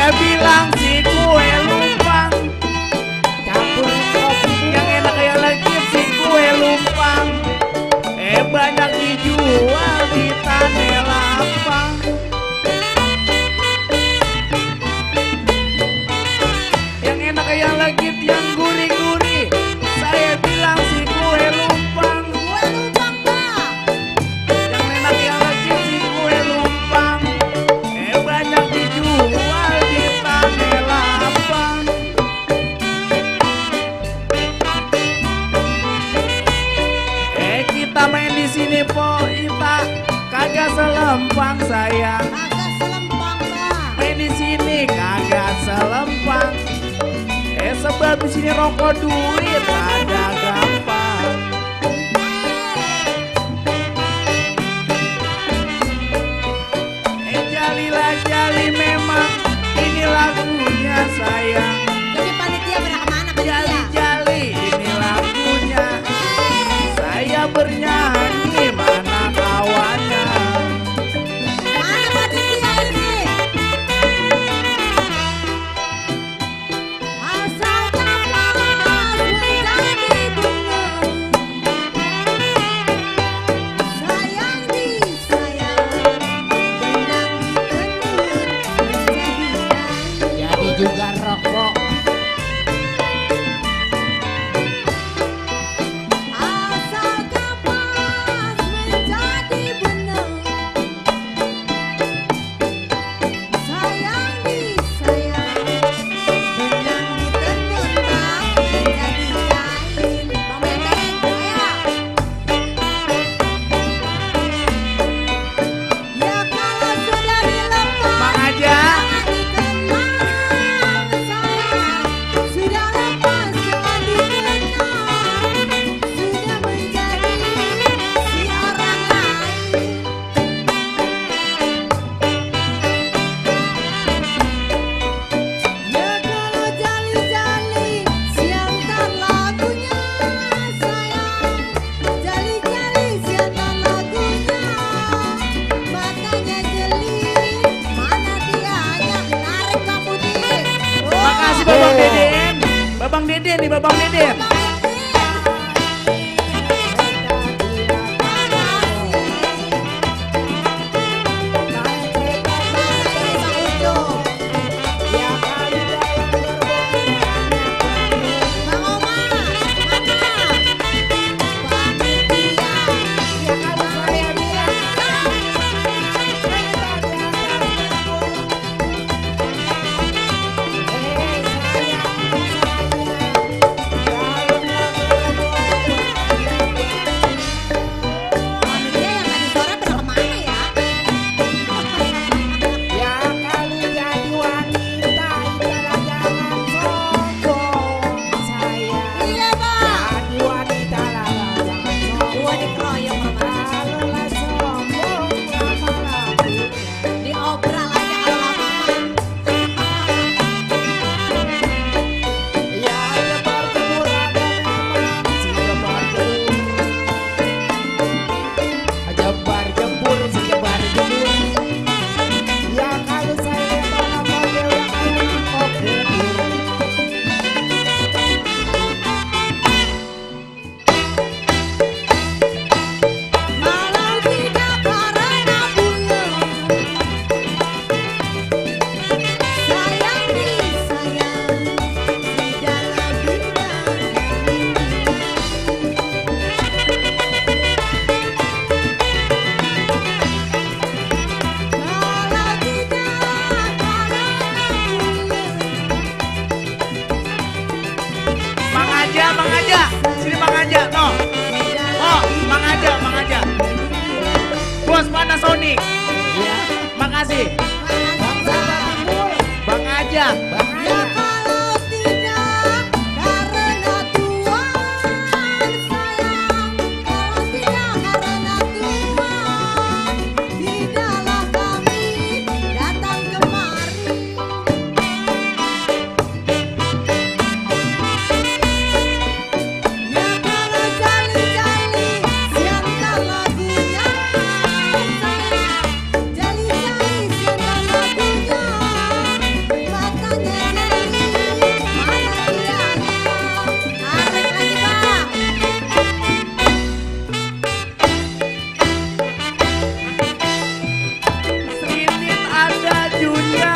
Saya bilang si kue lumpang, campur kopi yang enak kayak lagi si kue lumpang. Banyak dijual di Tanah Lapang. Yang enak kayak lagi yang gurih-gurih. Saya bilang si kue lumpang. kue lumpang Pak. Yang enak yang lagi si kue lumpang. Banyak dijual di Tanah Lapang. Kita main di sini po, Ita kagak selempang sayang. Agak selempang Pak. Main di sini kagak selempang. Sebab di sini rokok duit ada gampang. Jalilah jali memang ini lagunya sayang. Jadi panitia pada kemana panitia? Jali-jali ini lagunya. Saya bernyanyi mana kawannya. Mana panitia ini? Asal kapas menjadi bunga, sayang disayang, benang ditenun menjadi kain. Jadi juga rokok. Asal kapas menjadi benang, sayang disayang, benang ditenun menjadi kain. Bang Benteng, ayo. Ya kalau sudah dilepas Mang aja. jangan dikenang, sayang. Sudah lepas jangan dikenang, sudah menjadi si orang lain. Ya kalau jali-jali siantar lagunya, sayang. Jali-jali siantar lagunya, matanya jeli, mana dianya narik rambutnya. Makasih Babang Deden. Babang Deden nih Babang Deden. Mang Aja, sini Mang Aja, no. Oh, Mang Aja. Bos Panasonic. Makasih. Bang Aja. Ya kalau tidak karena Tuhan sayang, kalau tidak karena Tuhan, tidaklah kami datang kemari. Ya kalau jali-jali siantar lagunya sayang, jali-jali siantar Iya.